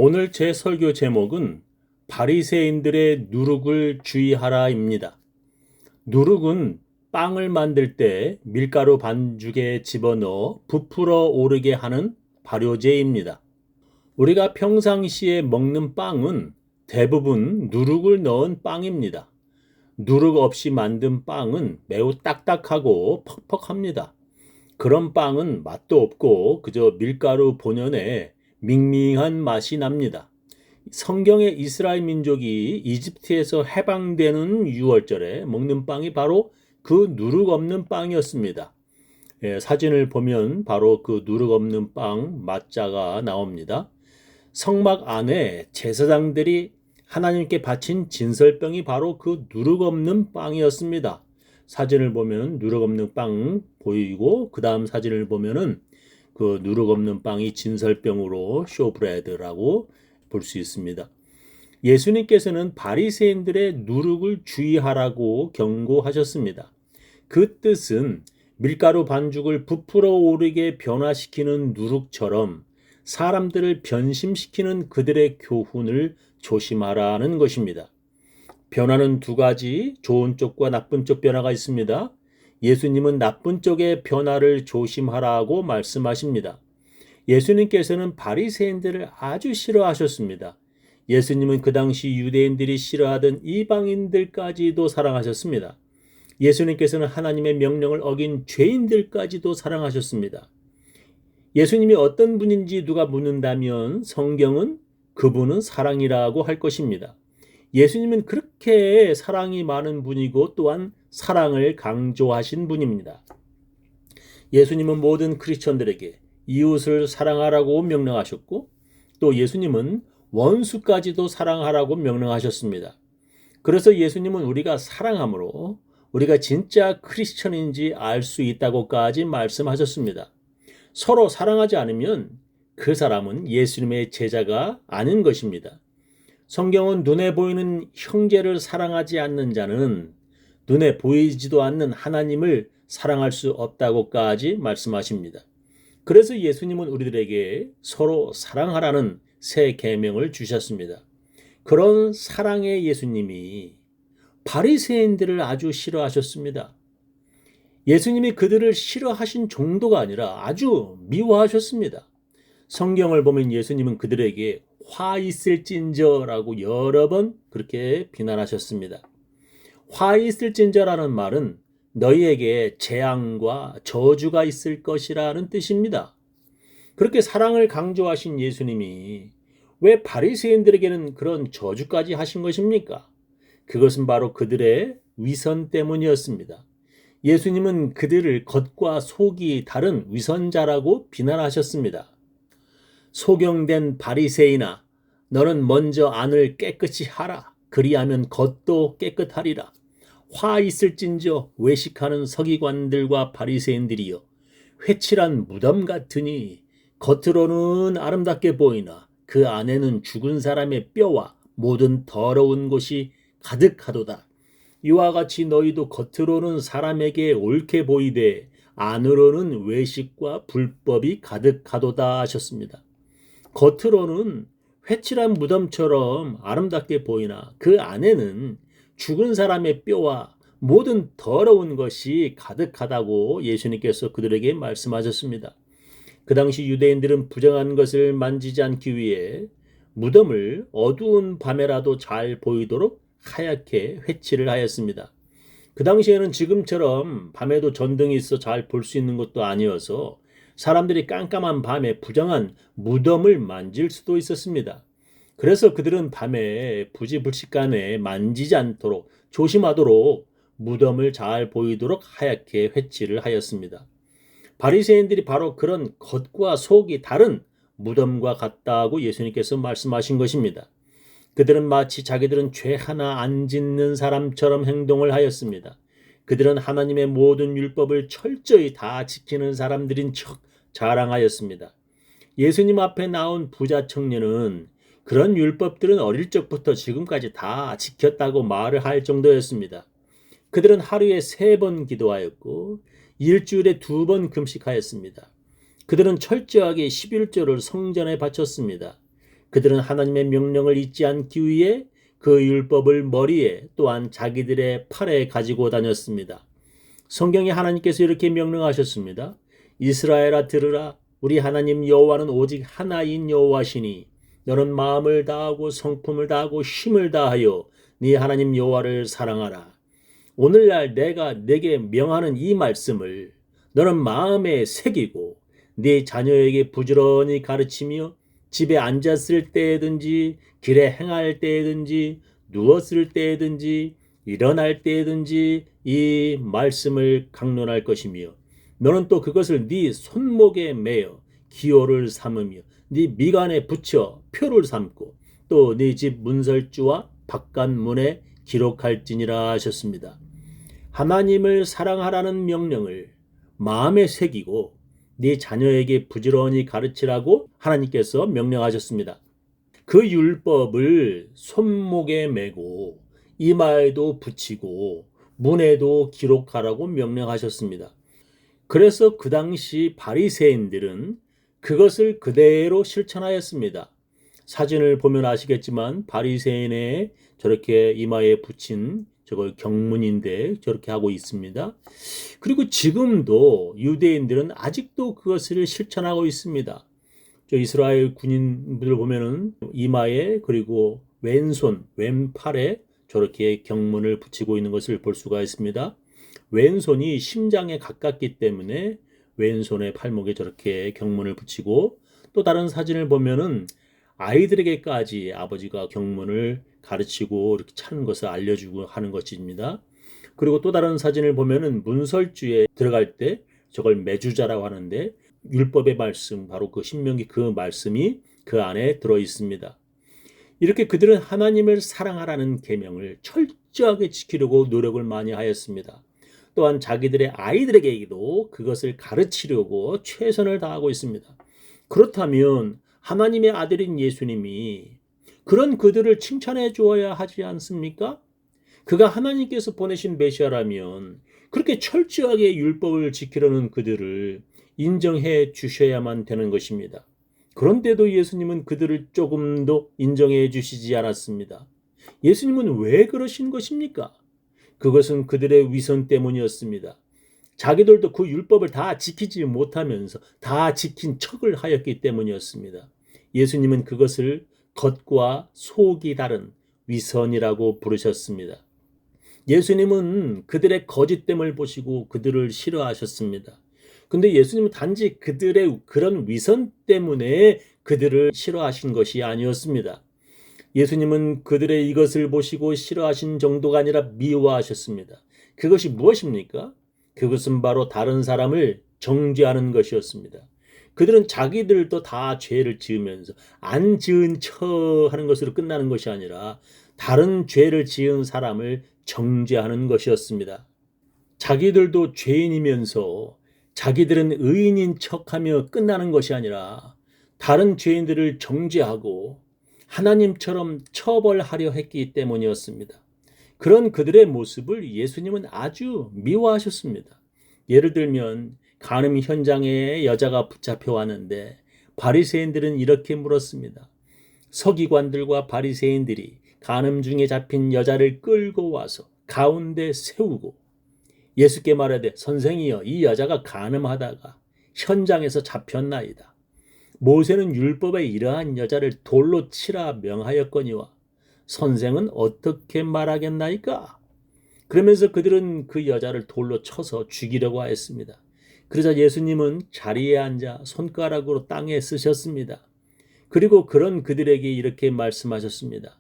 오늘 제 설교 제목은 바리새인들의 누룩을 주의하라입니다. 누룩은 빵을 만들 때 밀가루 반죽에 집어넣어 부풀어 오르게 하는 발효제입니다. 우리가 평상시에 먹는 빵은 대부분 누룩을 넣은 빵입니다. 누룩 없이 만든 빵은 매우 딱딱하고 퍽퍽합니다. 그런 빵은 맛도 없고 그저 밀가루 본연의 밍밍한 맛이 납니다. 성경의 이스라엘 민족이 이집트에서 해방되는 6월절에 먹는 빵이 바로 그 누룩 없는 빵이었습니다. 사진을 보면 바로 그 누룩 없는 빵 맛자가 나옵니다. 성막 안에 제사장들이 하나님께 바친 진설병이 바로 그 누룩 없는 빵이었습니다. 사진을 보면 누룩 없는 빵 보이고 그 다음 사진을 보면은 그 누룩 없는 빵이 진설병으로 쇼브레드라고 볼 수 있습니다. 예수님께서는 바리새인들의 누룩을 주의하라고 경고하셨습니다. 그 뜻은 밀가루 반죽을 부풀어 오르게 변화시키는 누룩처럼 사람들을 변심시키는 그들의 교훈을 조심하라는 것입니다. 변화는 두 가지, 좋은 쪽과 나쁜 쪽 변화가 있습니다. 예수님은 나쁜 쪽의 변화를 조심하라고 말씀하십니다. 예수님께서는 바리새인들을 아주 싫어하셨습니다. 예수님은 그 당시 유대인들이 싫어하던 이방인들까지도 사랑하셨습니다. 예수님께서는 하나님의 명령을 어긴 죄인들까지도 사랑하셨습니다. 예수님이 어떤 분인지 누가 묻는다면 성경은 그분은 사랑이라고 할 것입니다. 예수님은 그렇게 사랑이 많은 분이고 또한 사랑을 강조하신 분입니다. 예수님은 모든 크리스천들에게 이웃을 사랑하라고 명령하셨고 또 예수님은 원수까지도 사랑하라고 명령하셨습니다. 그래서 예수님은 우리가 사랑함으로 우리가 진짜 크리스천인지 알 수 있다고까지 말씀하셨습니다. 서로 사랑하지 않으면 그 사람은 예수님의 제자가 아닌 것입니다. 성경은 눈에 보이는 형제를 사랑하지 않는 자는 눈에 보이지도 않는 하나님을 사랑할 수 없다고까지 말씀하십니다. 그래서 예수님은 우리들에게 서로 사랑하라는 새 계명을 주셨습니다. 그런 사랑의 예수님이 바리새인들을 아주 싫어하셨습니다. 예수님이 그들을 싫어하신 정도가 아니라 아주 미워하셨습니다. 성경을 보면 예수님은 그들에게 화 있을진저라고 여러 번 그렇게 비난하셨습니다. 화 있을진저라는 말은 너희에게 재앙과 저주가 있을 것이라는 뜻입니다. 그렇게 사랑을 강조하신 예수님이 왜 바리새인들에게는 그런 저주까지 하신 것입니까? 그것은 바로 그들의 위선 때문이었습니다. 예수님은 그들을 겉과 속이 다른 위선자라고 비난하셨습니다. 소경된 바리새인아, 너는 먼저 안을 깨끗이 하라. 그리하면 겉도 깨끗하리라. 화 있을진저 외식하는 서기관들과 바리새인들이여, 회칠한 무덤 같으니 겉으로는 아름답게 보이나 그 안에는 죽은 사람의 뼈와 모든 더러운 곳이 가득하도다. 이와 같이 너희도 겉으로는 사람에게 옳게 보이되 안으로는 외식과 불법이 가득하도다 하셨습니다. 겉으로는 회칠한 무덤처럼 아름답게 보이나 그 안에는 죽은 사람의 뼈와 모든 더러운 것이 가득하다고 예수님께서 그들에게 말씀하셨습니다. 그 당시 유대인들은 부정한 것을 만지지 않기 위해 무덤을 어두운 밤에라도 잘 보이도록 하얗게 회칠을 하였습니다. 그 당시에는 지금처럼 밤에도 전등이 있어 잘 볼 수 있는 것도 아니어서 사람들이 깜깜한 밤에 부정한 무덤을 만질 수도 있었습니다. 그래서 그들은 밤에 부지불식간에 만지지 않도록 조심하도록 무덤을 잘 보이도록 하얗게 회칠을 하였습니다. 바리새인들이 바로 그런 겉과 속이 다른 무덤과 같다고 예수님께서 말씀하신 것입니다. 그들은 마치 자기들은 죄 하나 안 짓는 사람처럼 행동을 하였습니다. 그들은 하나님의 모든 율법을 철저히 다 지키는 사람들인 척 자랑하였습니다. 예수님 앞에 나온 부자 청년은 그런 율법들은 어릴 적부터 지금까지 다 지켰다고 말을 할 정도였습니다. 그들은 하루에 3번 기도하였고 일주일에 2번 금식하였습니다. 그들은 철저하게 11조를 성전에 바쳤습니다. 그들은 하나님의 명령을 잊지 않기 위해 그 율법을 머리에 또한 자기들의 팔에 가지고 다녔습니다. 성경에 하나님께서 이렇게 명령하셨습니다. 이스라엘아 들으라. 우리 하나님 여호와는 오직 하나인 여호와시니 너는 마음을 다하고 성품을 다하고 힘을 다하여 네 하나님 여호와를 사랑하라. 오늘날 내가 내게 명하는 이 말씀을 너는 마음에 새기고 네 자녀에게 부지런히 가르치며 집에 앉았을 때든지 길에 행할 때든지 누웠을 때든지 일어날 때든지 이 말씀을 강론할 것이며 너는 또 그것을 네 손목에 매어 기호를 삼으며 네 미간에 붙여 표를 삼고 또 네 집 문설주와 바깥문에 기록할지니라 하셨습니다. 하나님을 사랑하라는 명령을 마음에 새기고 네 자녀에게 부지런히 가르치라고 하나님께서 명령하셨습니다. 그 율법을 손목에 메고 이마에도 붙이고 문에도 기록하라고 명령하셨습니다. 그래서 그 당시 바리새인들은 그것을 그대로 실천하였습니다. 사진을 보면 아시겠지만 바리새인의 저렇게 이마에 붙인 저걸 경문인데 저렇게 하고 있습니다. 그리고 지금도 유대인들은 아직도 그것을 실천하고 있습니다. 저 이스라엘 군인들을 보면은 이마에 그리고 왼손, 왼팔에 저렇게 경문을 붙이고 있는 것을 볼 수가 있습니다. 왼손이 심장에 가깝기 때문에 왼손의 팔목에 저렇게 경문을 붙이고 또 다른 사진을 보면은 아이들에게까지 아버지가 경문을 가르치고 이렇게 차는 것을 알려주고 하는 것입니다. 그리고 또 다른 사진을 보면은 문설주에 들어갈 때 저걸 메주자라고 하는데 율법의 말씀, 바로 그 신명기 그 말씀이 그 안에 들어 있습니다. 이렇게 그들은 하나님을 사랑하라는 계명을 철저하게 지키려고 노력을 많이 하였습니다. 또한 자기들의 아이들에게도 그것을 가르치려고 최선을 다하고 있습니다. 그렇다면 하나님의 아들인 예수님이 그런 그들을 칭찬해 주어야 하지 않습니까? 그가 하나님께서 보내신 메시아라면 그렇게 철저하게 율법을 지키려는 그들을 인정해 주셔야만 되는 것입니다. 그런데도 예수님은 그들을 조금도 인정해 주시지 않았습니다. 예수님은 왜 그러신 것입니까? 그것은 그들의 위선 때문이었습니다. 자기들도 그 율법을 다 지키지 못하면서 다 지킨 척을 하였기 때문이었습니다. 예수님은 그것을 겉과 속이 다른 위선이라고 부르셨습니다. 예수님은 그들의 거짓됨을 보시고 그들을 싫어하셨습니다. 근데 예수님은 단지 그들의 그런 위선 때문에 그들을 싫어하신 것이 아니었습니다. 예수님은 그들의 이것을 보시고 싫어하신 정도가 아니라 미워하셨습니다. 그것이 무엇입니까? 그것은 바로 다른 사람을 정죄하는 것이었습니다. 그들은 자기들도 다 죄를 지으면서 안 지은 척 하는 것으로 끝나는 것이 아니라 다른 죄를 지은 사람을 정죄하는 것이었습니다. 자기들도 죄인이면서 자기들은 의인인 척하며 끝나는 것이 아니라 다른 죄인들을 정죄하고 하나님처럼 처벌하려 했기 때문이었습니다. 그런 그들의 모습을 예수님은 아주 미워하셨습니다. 예를 들면 간음 현장에 여자가 붙잡혀 왔는데 바리새인들은 이렇게 물었습니다. 서기관들과 바리새인들이 간음 중에 잡힌 여자를 끌고 와서 가운데 세우고 예수께 말하되 선생이여 이 여자가 간음하다가 현장에서 잡혔나이다. 모세는 율법에 이러한 여자를 돌로 치라 명하였거니와 선생은 어떻게 말하겠나이까? 그러면서 그들은 그 여자를 돌로 쳐서 죽이려고 하였습니다. 그러자 예수님은 자리에 앉아 손가락으로 땅에 쓰셨습니다. 그리고 그런 그들에게 이렇게 말씀하셨습니다.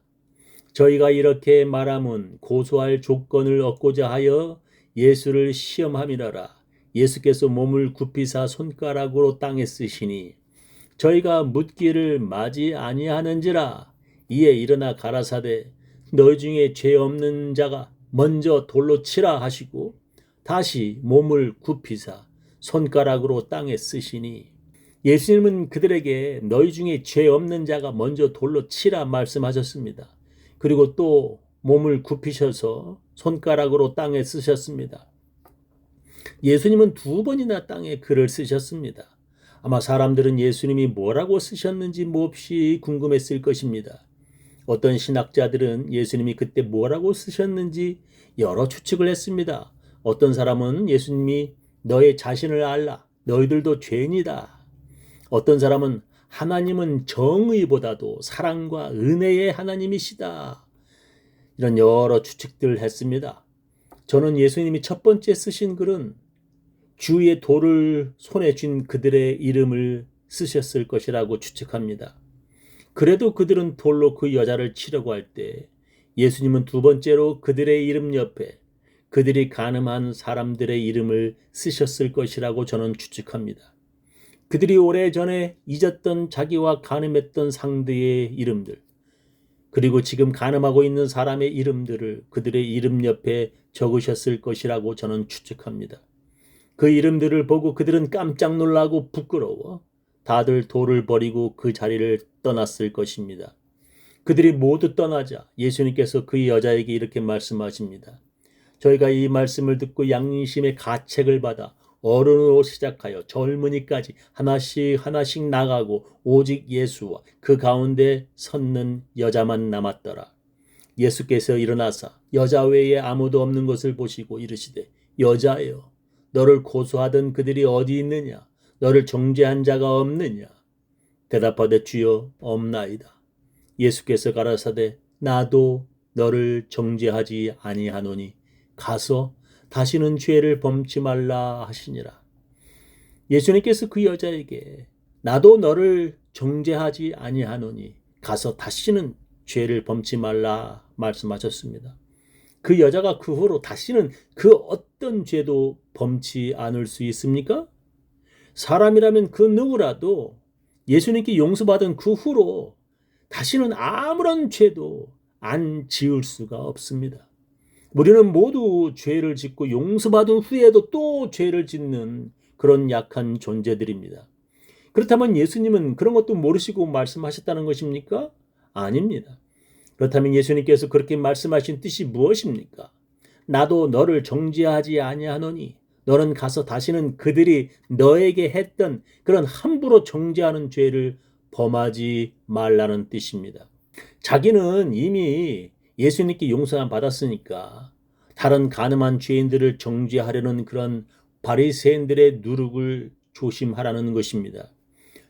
저희가 이렇게 말하면 고소할 조건을 얻고자 하여 예수를 시험함이라라. 예수께서 몸을 굽히사 손가락으로 땅에 쓰시니 저희가 묻기를 마지 아니하는지라. 이에 일어나 가라사대 너희 중에 죄 없는 자가 먼저 돌로 치라 하시고 다시 몸을 굽히사 손가락으로 땅에 쓰시니 예수님은 그들에게 너희 중에 죄 없는 자가 먼저 돌로 치라 말씀하셨습니다. 그리고 또 몸을 굽히셔서 손가락으로 땅에 쓰셨습니다. 예수님은 2번이나 땅에 글을 쓰셨습니다. 아마 사람들은 예수님이 뭐라고 쓰셨는지 몹시 궁금했을 것입니다. 어떤 신학자들은 예수님이 그때 뭐라고 쓰셨는지 여러 추측을 했습니다. 어떤 사람은 예수님이 너의 자신을 알라, 너희들도 죄인이다. 어떤 사람은 하나님은 정의보다도 사랑과 은혜의 하나님이시다. 이런 여러 추측들을 했습니다. 저는 예수님이 첫 번째 쓰신 글은 주위의 돌을 손에 쥔 그들의 이름을 쓰셨을 것이라고 추측합니다. 그래도 그들은 돌로 그 여자를 치려고 할 때 예수님은 두 번째로 그들의 이름 옆에 그들이 간음한 사람들의 이름을 쓰셨을 것이라고 저는 추측합니다. 그들이 오래전에 잊었던 자기와 간음했던 상대의 이름들, 그리고 지금 간음하고 있는 사람의 이름들을 그들의 이름 옆에 적으셨을 것이라고 저는 추측합니다. 그 이름들을 보고 그들은 깜짝 놀라고 부끄러워 다들 돌을 버리고 그 자리를 떠났을 것입니다. 그들이 모두 떠나자 예수님께서 그 여자에게 이렇게 말씀하십니다. 저희가 이 말씀을 듣고 양심의 가책을 받아 어른으로 시작하여 젊은이까지 하나씩 나가고 오직 예수와 그 가운데 섰는 여자만 남았더라. 예수께서 일어나사 여자 외에 아무도 없는 것을 보시고 이르시되 여자여 너를 고소하던 그들이 어디 있느냐? 너를 정죄한 자가 없느냐? 대답하되 주여 없나이다. 예수께서 가라사대 나도 너를 정죄하지 아니하노니 가서 다시는 죄를 범치 말라 하시니라. 예수님께서 그 여자에게 나도 너를 정죄하지 아니하노니 가서 다시는 죄를 범치 말라 말씀하셨습니다. 그 여자가 그 후로 다시는 그 어떤 죄도 범치 않을 수 있습니까? 사람이라면 그 누구라도 예수님께 용서받은 그 후로 다시는 아무런 죄도 안 지을 수가 없습니다. 우리는 모두 죄를 짓고 용서받은 후에도 또 죄를 짓는 그런 약한 존재들입니다. 그렇다면 예수님은 그런 것도 모르시고 말씀하셨다는 것입니까? 아닙니다. 그렇다면 예수님께서 그렇게 말씀하신 뜻이 무엇입니까? 나도 너를 정죄하지 아니하노니 너는 가서 다시는 그들이 너에게 했던 그런 함부로 정죄하는 죄를 범하지 말라는 뜻입니다. 자기는 이미 예수님께 용서함 받았으니까 다른 간음한 죄인들을 정죄하려는 그런 바리새인들의 누룩을 조심하라는 것입니다.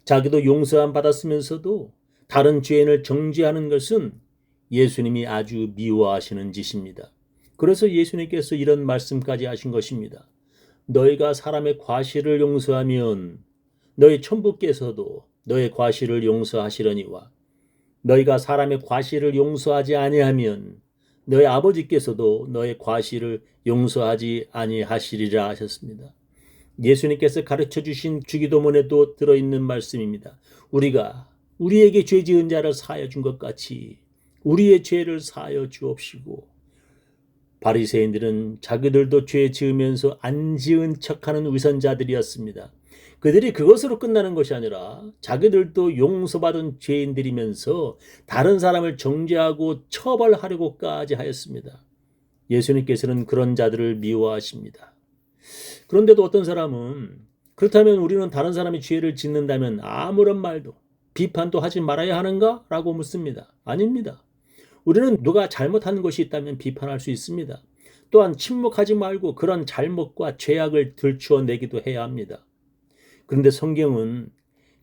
자기도 용서함 받았으면서도 다른 죄인을 정죄하는 것은 예수님이 아주 미워하시는 짓입니다. 그래서 예수님께서 이런 말씀까지 하신 것입니다. 너희가 사람의 과실을 용서하면 너희 천부께서도 너의 과실을 용서하시려니와 너희가 사람의 과실을 용서하지 아니하면 너희 아버지께서도 너의 과실을 용서하지 아니하시리라 하셨습니다. 예수님께서 가르쳐 주신 주기도문에도 들어있는 말씀입니다. 우리가 우리에게 죄 지은 자를 사하여 준 것 같이 우리의 죄를 사하여 주옵시고. 바리새인들은 자기들도 죄 지으면서 안 지은 척하는 위선자들이었습니다. 그들이 그것으로 끝나는 것이 아니라 자기들도 용서받은 죄인들이면서 다른 사람을 정죄하고 처벌하려고까지 하였습니다. 예수님께서는 그런 자들을 미워하십니다. 그런데도 어떤 사람은 그렇다면 우리는 다른 사람이 죄를 짓는다면 아무런 말도 비판도 하지 말아야 하는가? 라고 묻습니다. 아닙니다. 우리는 누가 잘못하는 것이 있다면 비판할 수 있습니다. 또한 침묵하지 말고 그런 잘못과 죄악을 들추어내기도 해야 합니다. 그런데 성경은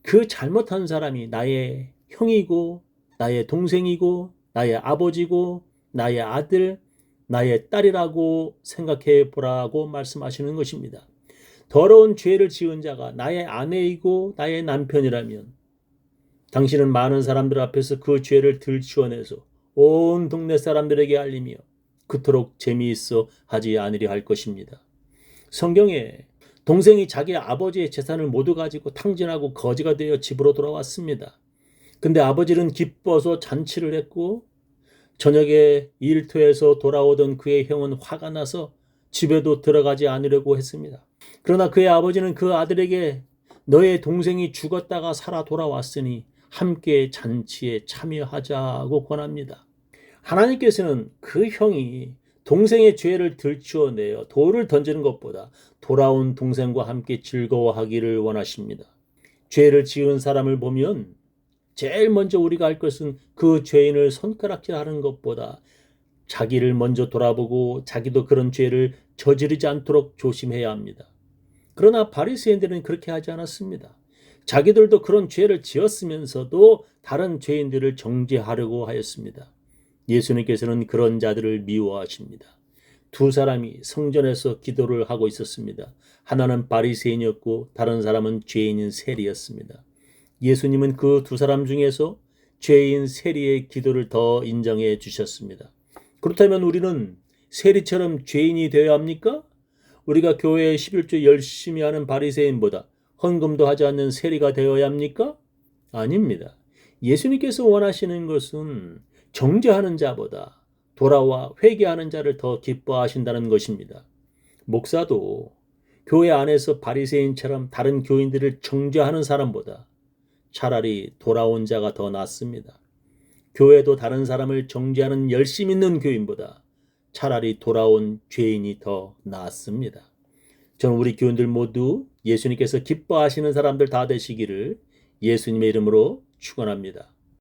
그 잘못한 사람이 나의 형이고 나의 동생이고 나의 아버지고 나의 아들, 나의 딸이라고 생각해 보라고 말씀하시는 것입니다. 더러운 죄를 지은 자가 나의 아내이고 나의 남편이라면 당신은 많은 사람들 앞에서 그 죄를 들추어내서 온 동네 사람들에게 알리며 그토록 재미있어 하지 않으려 할 것입니다. 성경에 동생이 자기 아버지의 재산을 모두 가지고 탕진하고 거지가 되어 집으로 돌아왔습니다. 근데 아버지는 기뻐서 잔치를 했고 저녁에 일터에서 돌아오던 그의 형은 화가 나서 집에도 들어가지 않으려고 했습니다. 그러나 그의 아버지는 그 아들에게 너의 동생이 죽었다가 살아 돌아왔으니 함께 잔치에 참여하자고 권합니다. 하나님께서는 그 형이 동생의 죄를 들추어내어 돌을 던지는 것보다 돌아온 동생과 함께 즐거워하기를 원하십니다. 죄를 지은 사람을 보면 제일 먼저 우리가 할 것은 그 죄인을 손가락질하는 것보다 자기를 먼저 돌아보고 자기도 그런 죄를 저지르지 않도록 조심해야 합니다. 그러나 바리새인들은 그렇게 하지 않았습니다. 자기들도 그런 죄를 지었으면서도 다른 죄인들을 정죄하려고 하였습니다. 예수님께서는 그런 자들을 미워하십니다. 두 사람이 성전에서 기도를 하고 있었습니다. 하나는 바리새인이었고 다른 사람은 죄인인 세리였습니다. 예수님은 그 두 사람 중에서 죄인 세리의 기도를 더 인정해 주셨습니다. 그렇다면 우리는 세리처럼 죄인이 되어야 합니까? 우리가 교회에 11조 열심히 하는 바리새인보다 헌금도 하지 않는 세리가 되어야 합니까? 아닙니다. 예수님께서 원하시는 것은 정죄하는 자보다 돌아와 회개하는 자를 더 기뻐하신다는 것입니다. 목사도 교회 안에서 바리새인처럼 다른 교인들을 정죄하는 사람보다 차라리 돌아온 자가 더 낫습니다. 교회도 다른 사람을 정죄하는 열심 있는 교인보다 차라리 돌아온 죄인이 더 낫습니다. 저는 우리 교인들 모두 예수님께서 기뻐하시는 사람들 다 되시기를 예수님의 이름으로 축원합니다.